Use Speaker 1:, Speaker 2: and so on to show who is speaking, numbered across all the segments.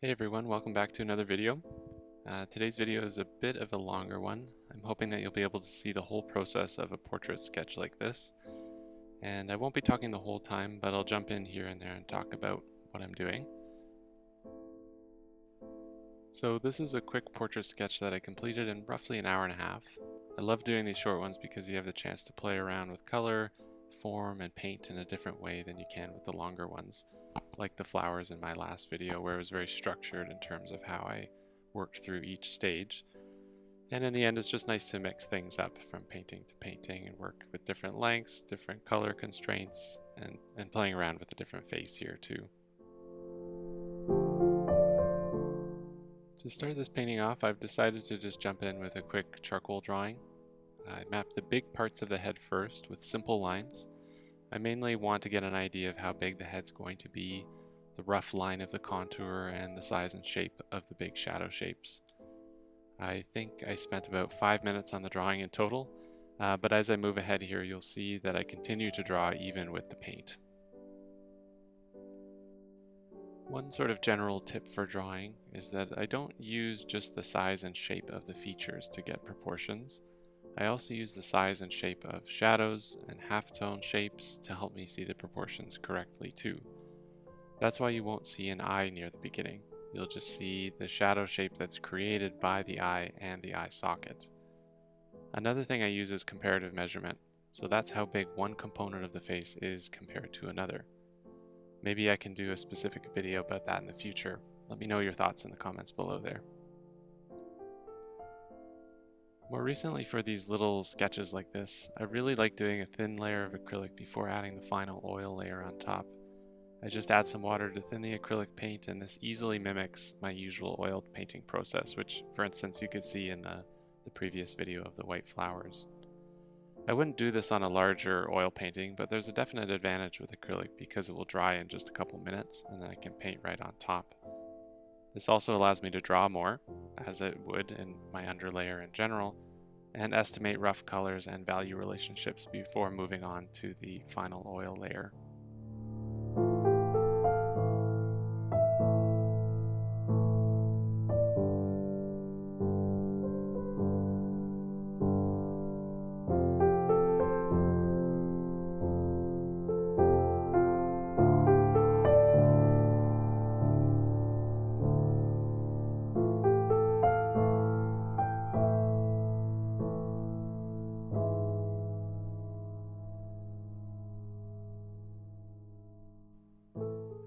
Speaker 1: Hey everyone, welcome back to another video. Today's video is a bit of a longer one. I'm hoping that you'll be able to see the whole process of a portrait sketch like this. And I won't be talking the whole time, but I'll jump in here and there and talk about what I'm doing. So this is a quick portrait sketch that I completed in roughly an hour and a half. I love doing these short ones because you have the chance to play around with color, form, and paint in a different way than you can with the longer ones, like the flowers in my last video where it was very structured in terms of how I worked through each stage. And in the end, it's just nice to mix things up from painting to painting and work with different lengths, different color constraints, and playing around with a different face here too. To start this painting off, I've decided to just jump in with a quick charcoal drawing. I mapped the big parts of the head first with simple lines. I mainly want to get an idea of how big the head's going to be, the rough line of the contour, and the size and shape of the big shadow shapes. I think I spent about 5 minutes on the drawing in total, but as I move ahead here, you'll see that I continue to draw even with the paint. One sort of general tip for drawing is that I don't use just the size and shape of the features to get proportions. I also use the size and shape of shadows and halftone shapes to help me see the proportions correctly too. That's why you won't see an eye near the beginning. You'll just see the shadow shape that's created by the eye and the eye socket. Another thing I use is comparative measurement, so that's how big one component of the face is compared to another. Maybe I can do a specific video about that in the future. Let me know your thoughts in the comments below there. More recently, for these little sketches like this, I really like doing a thin layer of acrylic before adding the final oil layer on top. I just add some water to thin the acrylic paint, and this easily mimics my usual oiled painting process, which for instance you could see in the previous video of the white flowers. I wouldn't do this on a larger oil painting, but there's a definite advantage with acrylic because it will dry in just a couple minutes and then I can paint right on top. This also allows me to draw more, as it would in my underlayer in general, and estimate rough colors and value relationships before moving on to the final oil layer.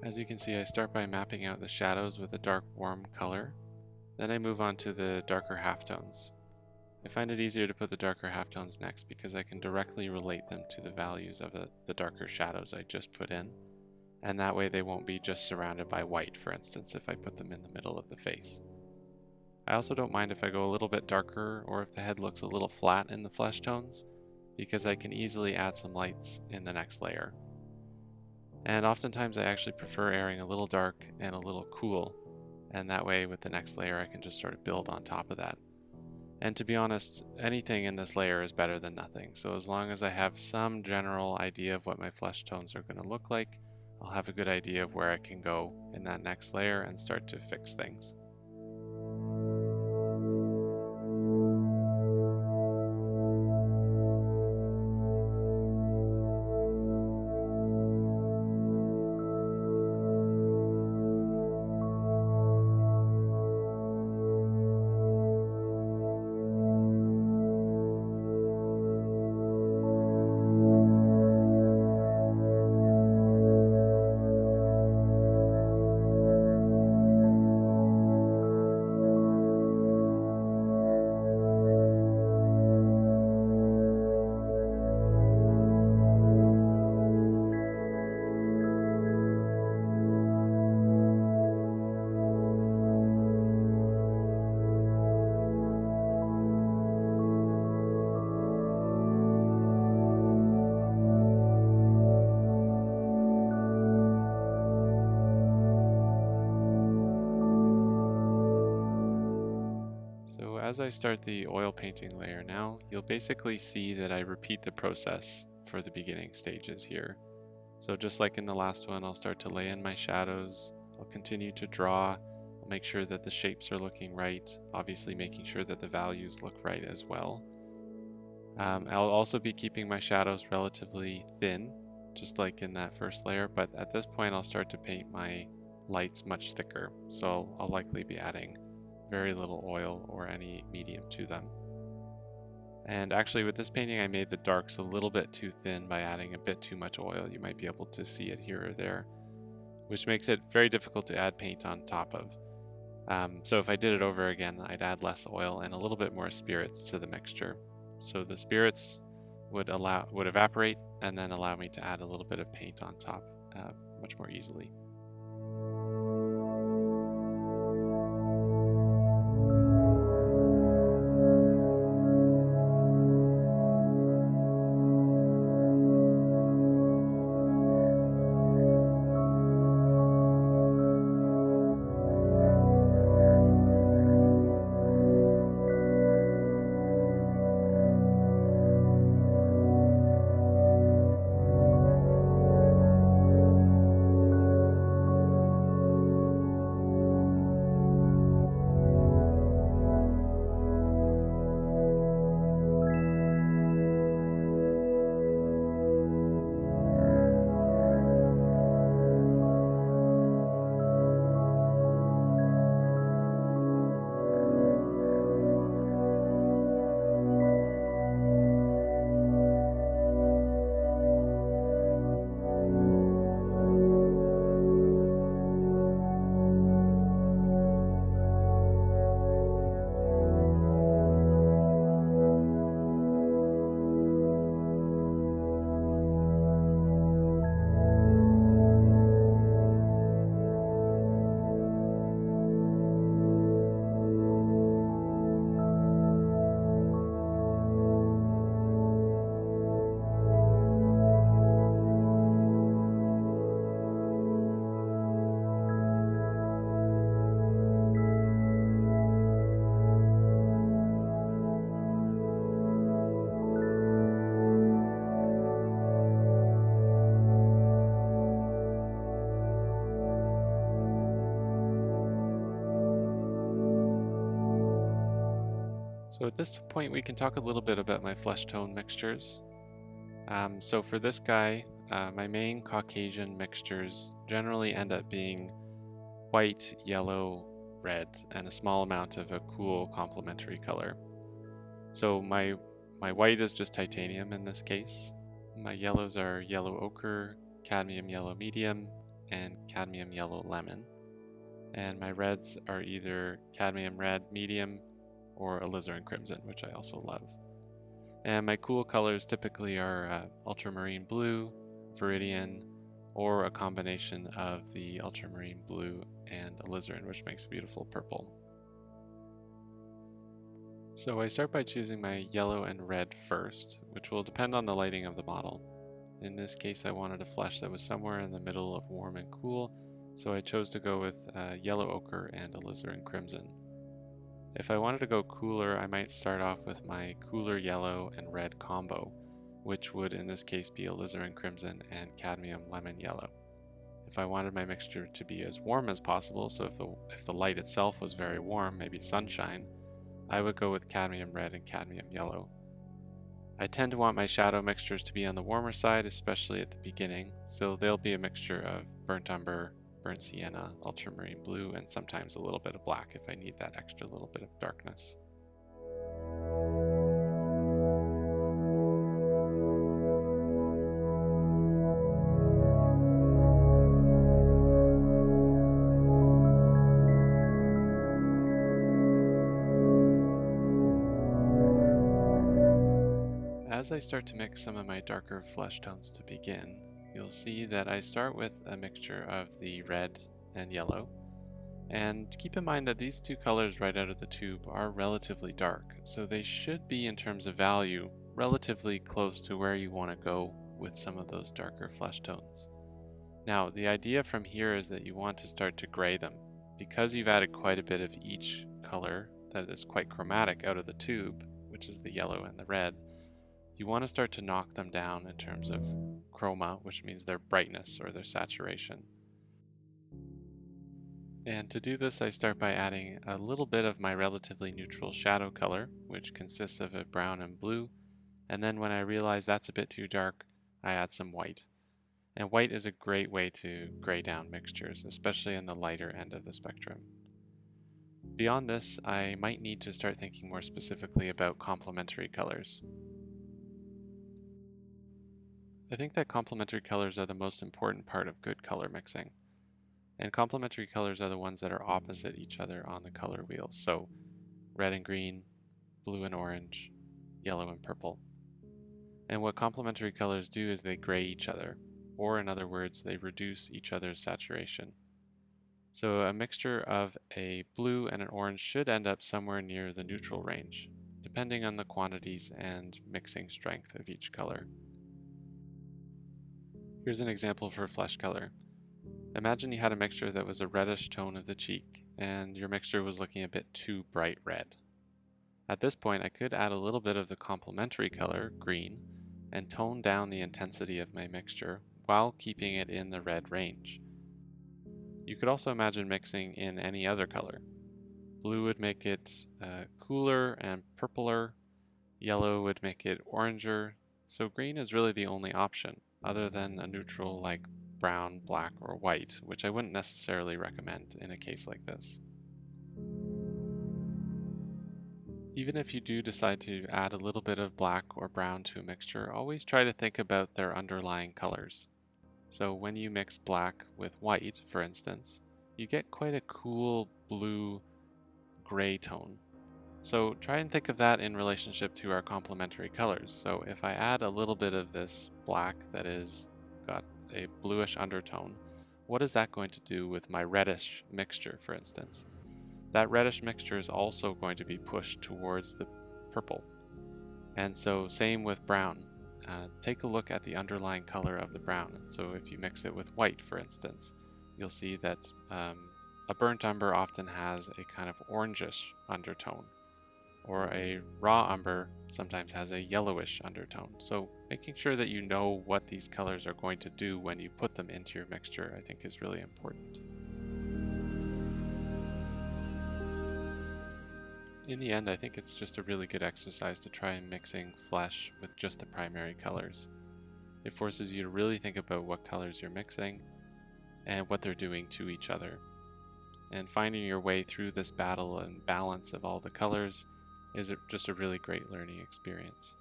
Speaker 1: As you can see, I start by mapping out the shadows with a dark warm color. Then I move on to the darker halftones. I find it easier to put the darker halftones next because I can directly relate them to the values of the darker shadows I just put in. And that way they won't be just surrounded by white, for instance, if I put them in the middle of the face. I also don't mind if I go a little bit darker or if the head looks a little flat in the flesh tones, because I can easily add some lights in the next layer. And oftentimes I actually prefer airing a little dark and a little cool, and that way with the next layer I can just sort of build on top of that. And to be honest, anything in this layer is better than nothing, so as long as I have some general idea of what my flesh tones are going to look like, I'll have a good idea of where I can go in that next layer and start to fix things. So as I start the oil painting layer now, you'll basically see that I repeat the process for the beginning stages here. So just like in the last one, I'll start to lay in my shadows, I'll continue to draw, I'll make sure that the shapes are looking right, obviously making sure that the values look right as well. I'll also be keeping my shadows relatively thin, just like in that first layer, but at this point I'll start to paint my lights much thicker, so I'll likely be adding very little oil or any medium to them. And actually with this painting I made the darks a little bit too thin by adding a bit too much oil. You might be able to see it here or there, which makes it very difficult to add paint on top of. So if I did it over again, I'd add less oil and a little bit more spirits to the mixture. So the spirits would evaporate and then allow me to add a little bit of paint on top much more easily. So at this point we can talk a little bit about my flesh tone mixtures. So for this guy, my main Caucasian mixtures generally end up being white, yellow, red, and a small amount of a cool complementary color. So my white is just titanium in this case. My yellows are yellow ochre, cadmium yellow medium, and cadmium yellow lemon. And my reds are either cadmium red medium or alizarin crimson, which I also love. And my cool colors typically are ultramarine blue, viridian, or a combination of the ultramarine blue and alizarin, which makes a beautiful purple. So I start by choosing my yellow and red first, which will depend on the lighting of the model. In this case, I wanted a flesh that was somewhere in the middle of warm and cool, so I chose to go with yellow ochre and alizarin crimson. If I wanted to go cooler, I might start off with my cooler yellow and red combo, which would in this case be alizarin crimson and cadmium lemon yellow. If I wanted my mixture to be as warm as possible, so if the light itself was very warm, maybe sunshine, I would go with cadmium red and cadmium yellow. I tend to want my shadow mixtures to be on the warmer side, especially at the beginning, so they'll be a mixture of burnt umber, burnt sienna, ultramarine blue, and sometimes a little bit of black if I need that extra little bit of darkness. As I start to mix some of my darker flesh tones to begin, you'll see that I start with a mixture of the red and yellow. And keep in mind that these two colors right out of the tube are relatively dark, so they should be, in terms of value, relatively close to where you want to go with some of those darker flesh tones. Now, the idea from here is that you want to start to gray them. Because you've added quite a bit of each color that is quite chromatic out of the tube, which is the yellow and the red, you want to start to knock them down in terms of chroma, which means their brightness or their saturation. And to do this, I start by adding a little bit of my relatively neutral shadow color, which consists of a brown and blue, and then when I realize that's a bit too dark, I add some white. And white is a great way to gray down mixtures, especially in the lighter end of the spectrum. Beyond this, I might need to start thinking more specifically about complementary colors. I think that complementary colors are the most important part of good color mixing. And complementary colors are the ones that are opposite each other on the color wheel. So red and green, blue and orange, yellow and purple. And what complementary colors do is they gray each other, or in other words, they reduce each other's saturation. So a mixture of a blue and an orange should end up somewhere near the neutral range, depending on the quantities and mixing strength of each color. Here's an example for flesh color. Imagine you had a mixture that was a reddish tone of the cheek, and your mixture was looking a bit too bright red. At this point, I could add a little bit of the complementary color, green, and tone down the intensity of my mixture while keeping it in the red range. You could also imagine mixing in any other color. Blue would make it cooler and purpler, yellow would make it oranger, so green is really the only option, other than a neutral like brown, black, or white, which I wouldn't necessarily recommend in a case like this. Even if you do decide to add a little bit of black or brown to a mixture, always try to think about their underlying colors. So when you mix black with white, for instance, you get quite a cool blue-gray tone. So try and think of that in relationship to our complementary colors. So if I add a little bit of this black that is got a bluish undertone, what is that going to do with my reddish mixture, for instance? That reddish mixture is also going to be pushed towards the purple. And so same with brown. Take a look at the underlying color of the brown. So if you mix it with white, for instance, you'll see that a burnt umber often has a kind of orangish undertone, or a raw umber sometimes has a yellowish undertone. So making sure that you know what these colors are going to do when you put them into your mixture, I think, is really important. In the end, I think it's just a really good exercise to try and mixing flesh with just the primary colors. It forces you to really think about what colors you're mixing and what they're doing to each other. And finding your way through this battle and balance of all the colors is just a really great learning experience.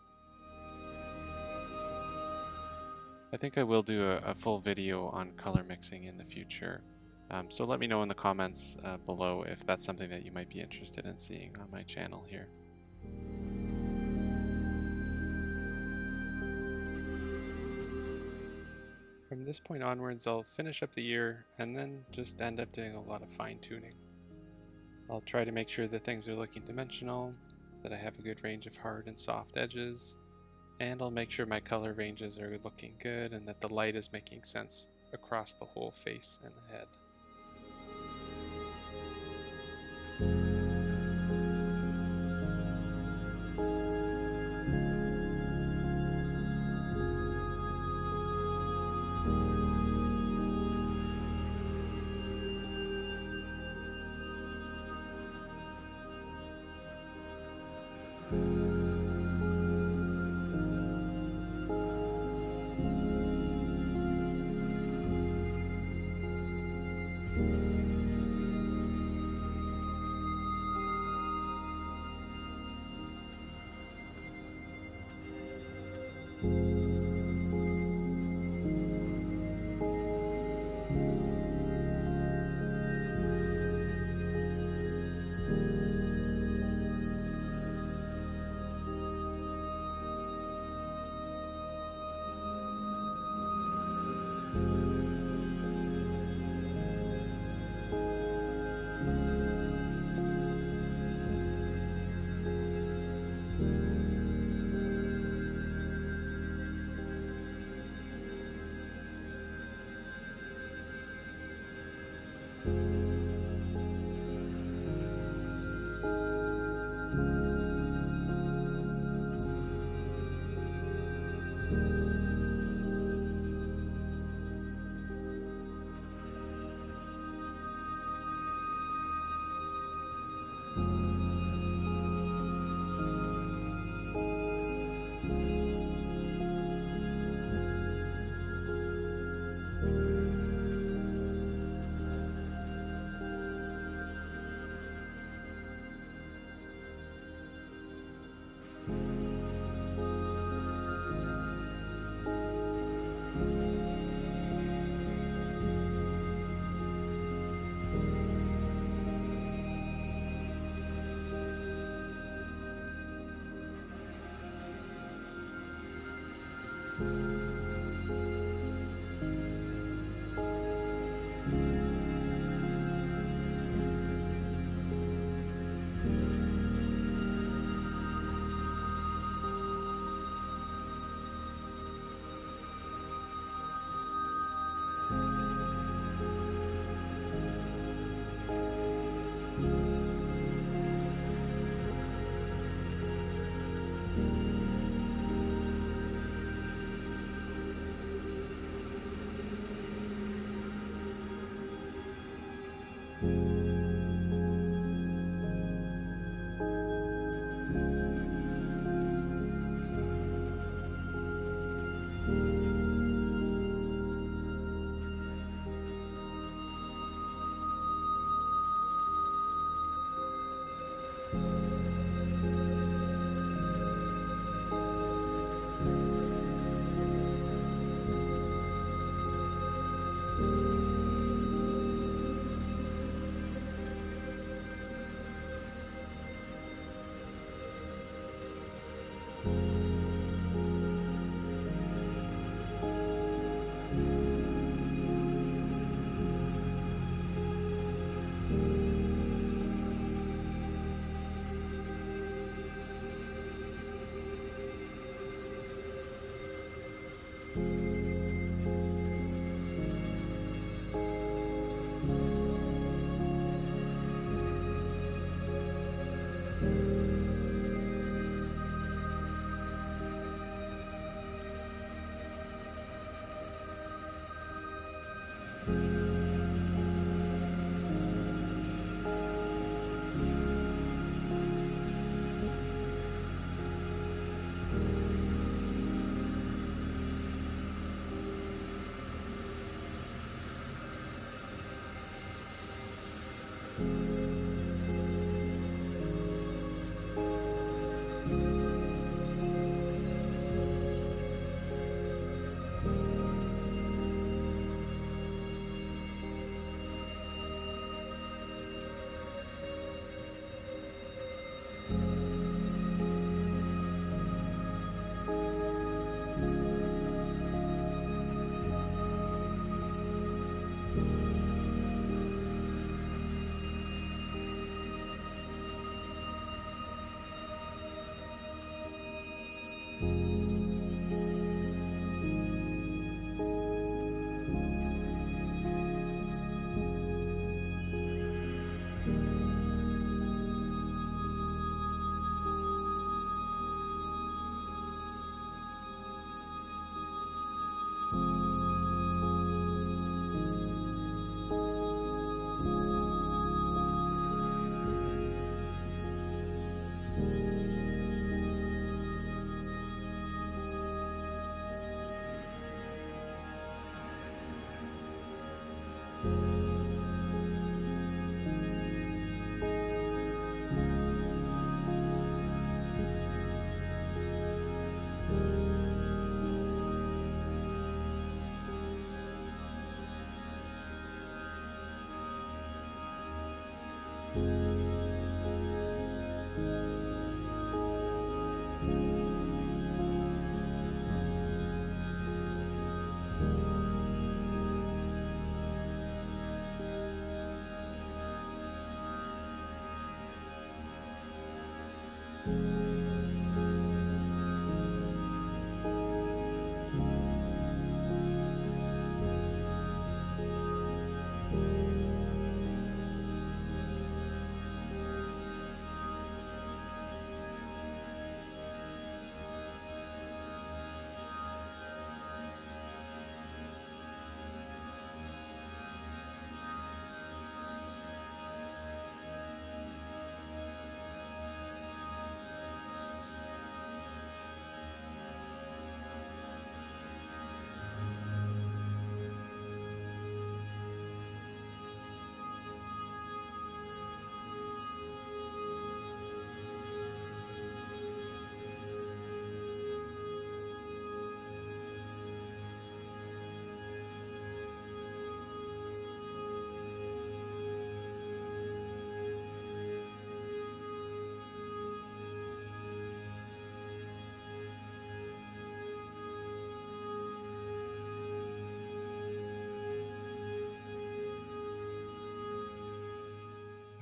Speaker 1: I think I will do a full video on color mixing in the future. So let me know in the comments below if that's something that you might be interested in seeing on my channel here. From this point onwards, I'll finish up the ear and then just end up doing a lot of fine tuning. I'll try to make sure that things are looking dimensional, that I have a good range of hard and soft edges, and I'll make sure my color ranges are looking good and that the light is making sense across the whole face and the head.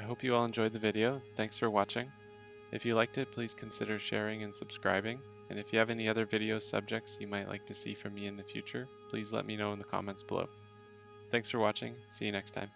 Speaker 1: I hope you all enjoyed the video. Thanks for watching. If you liked it, please consider sharing and subscribing. And if you have any other video subjects you might like to see from me in the future, please let me know in the comments below. Thanks for watching. See you next time.